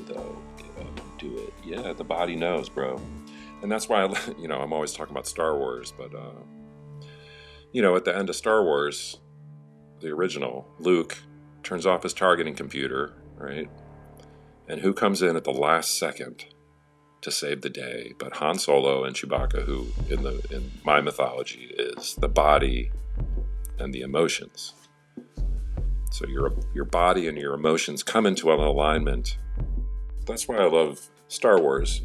though, do it. Yeah, the body knows, bro. And that's why, I'm always talking about Star Wars, but, at the end of Star Wars, the original, Luke turns off his targeting computer, right? And who comes in at the last second to save the day but Han Solo and Chewbacca, who in my mythology is the body and the emotions. So your body and your emotions come into an alignment. That's why I love Star Wars,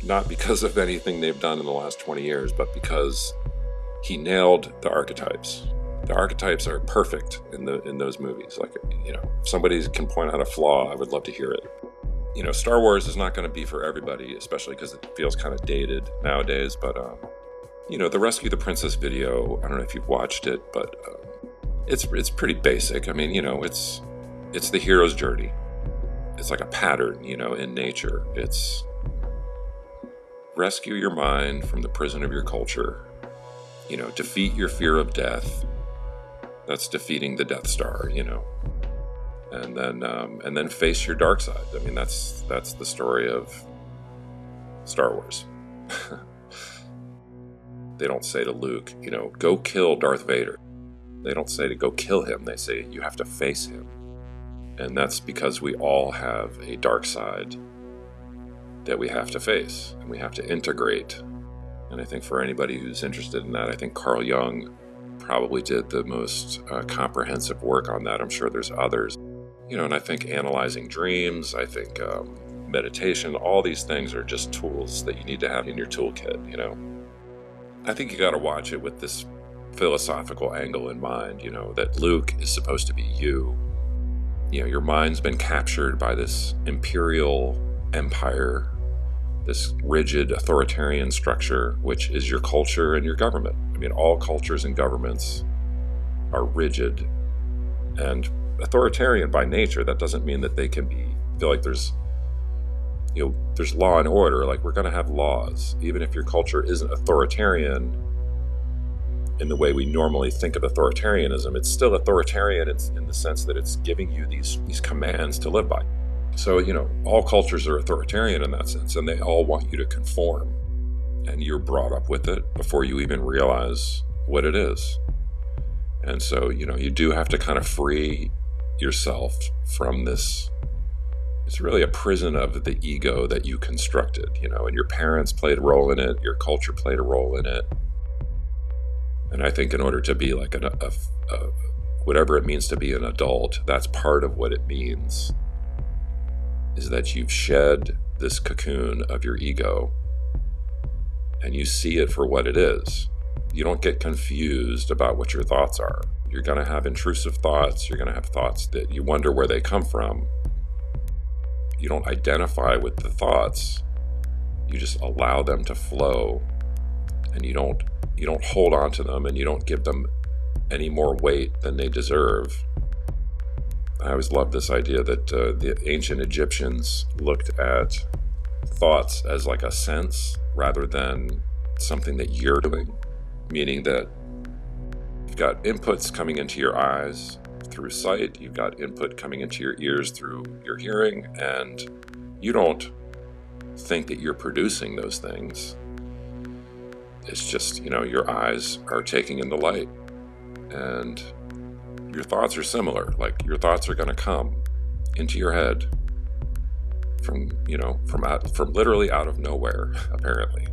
not because of anything they've done in the last 20 years, but because he nailed the archetypes. The archetypes are perfect in those movies. Like, if somebody can point out a flaw, I would love to hear it. Star Wars is not going to be for everybody, especially because it feels kind of dated nowadays. But, the Rescue the Princess video, I don't know if you've watched it, but it's pretty basic. I mean, it's the hero's journey. It's like a pattern, in nature. It's rescue your mind from the prison of your culture. Defeat your fear of death. That's defeating the Death Star, and then face your dark side. I mean, that's the story of Star Wars. They don't say to Luke, go kill Darth Vader. They don't say to go kill him. They say you have to face him. And that's because we all have a dark side that we have to face and we have to integrate. And I think for anybody who's interested in that, I think Carl Jung probably did the most comprehensive work on that. I'm sure there's others. And I think analyzing dreams, I think meditation, all these things are just tools that you need to have in your toolkit, I think you got to watch it with this philosophical angle in mind, that Luke is supposed to be you. Your mind's been captured by this imperial empire, this rigid authoritarian structure, which is your culture and your government. I mean, all cultures and governments are rigid and authoritarian by nature. That doesn't mean that they can feel like there's law and order. Like, we're going to have laws, even if your culture isn't authoritarian in the way we normally think of authoritarianism. It's still authoritarian in the sense that it's giving you these commands to live by. So, all cultures are authoritarian in that sense, and they all want you to conform. And you're brought up with it before you even realize what it is. And so, you do have to kind of free yourself from this. It's really a prison of the ego that you constructed, and your parents played a role in it, your culture played a role in it. And I think in order to be like whatever it means to be an adult, that's part of what it means, is that you've shed this cocoon of your ego and you see it for what it is. You don't get confused about what your thoughts are. You're going to have intrusive thoughts. You're going to have thoughts that you wonder where they come from. You don't identify with the thoughts. You just allow them to flow, and you don't hold on to them, and you don't give them any more weight than they deserve. I always loved this idea that the ancient Egyptians looked at thoughts as like a sense rather than something that you're doing, meaning that you've got inputs coming into your eyes through sight, you've got input coming into your ears through your hearing, and you don't think that you're producing those things. It's just, your eyes are taking in the light, and your thoughts are similar. Like, your thoughts are going to come into your head from literally out of nowhere, apparently.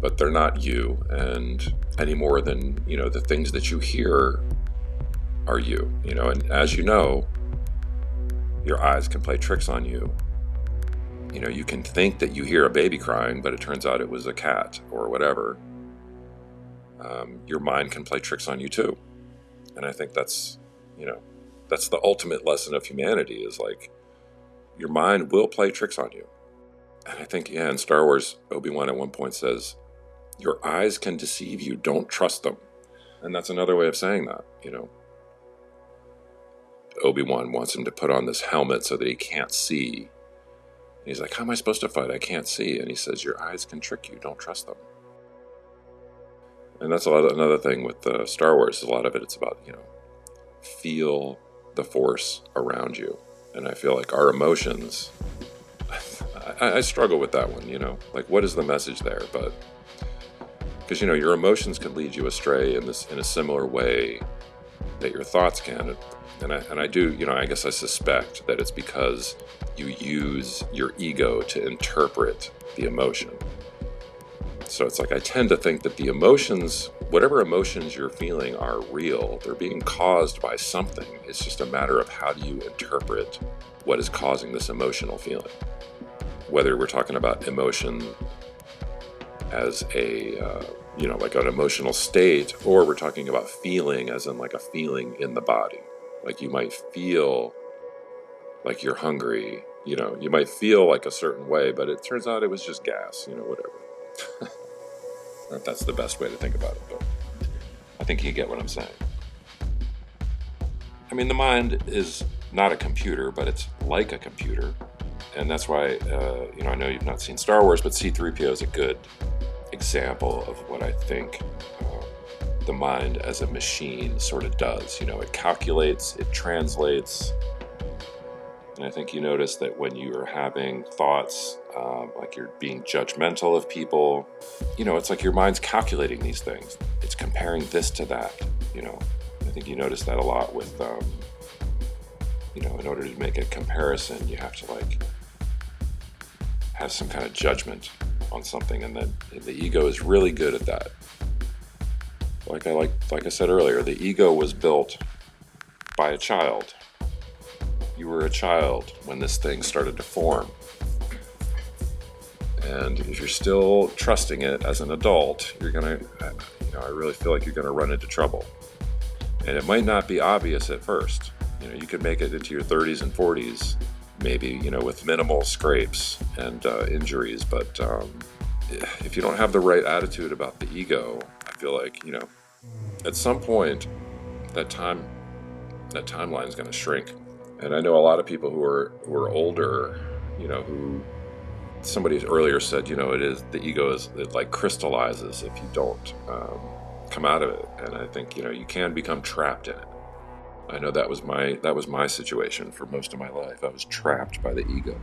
But they're not you, and any more than, the things that you hear are you, and as your eyes can play tricks on you. You can think that you hear a baby crying, but it turns out it was a cat or whatever. Your mind can play tricks on you too. And I think that's the ultimate lesson of humanity, is like, your mind will play tricks on you. And I think, in Star Wars, Obi-Wan at one point says, your eyes can deceive you, don't trust them. And that's another way of saying that, Obi-Wan wants him to put on this helmet so that he can't see. And he's like, how am I supposed to fight? I can't see. And he says, your eyes can trick you, don't trust them. And that's another thing with Star Wars. A lot of it, it's about, feel the force around you. And I feel like our emotions, I struggle with that one, like what is the message there? But because your emotions can lead you astray in a similar way that your thoughts can, and I do, I guess I suspect that it's because you use your ego to interpret the emotion. So it's like I tend to think that the emotions, whatever emotions you're feeling, are real. They're being caused by something. It's just a matter of how do you interpret what is causing this emotional feeling. Whether we're talking about emotion as like an emotional state, or we're talking about feeling as in like a feeling in the body. Like you might feel like you're hungry, you might feel like a certain way, but it turns out it was just gas, whatever. If that's the best way to think about it, but I think you get what I'm saying. I mean, the mind is not a computer, but it's like a computer. And that's why, I know you've not seen Star Wars, but C-3PO is a good example of what I think the mind as a machine sort of does. It calculates, it translates. And I think you notice that when you are having thoughts, like you're being judgmental of people, it's like your mind's calculating these things. It's comparing this to that, I think you notice that a lot with, in order to make a comparison, you have to have some kind of judgment on something, and then the ego is really good at that. Like I said earlier, the ego was built by a child. You were a child when this thing started to form. And if you're still trusting it as an adult, you're going to, I really feel like you're going to run into trouble. And it might not be obvious at first. You could make it into your 30s and 40s, maybe, with minimal scrapes and injuries. But if you don't have the right attitude about the ego, I feel like, at some point, that timeline is going to shrink. And I know a lot of people who are older, who somebody earlier said, the ego it like crystallizes if you don't come out of it. And I think, you can become trapped in it. I know that was my situation for most of my life. I was trapped by the ego.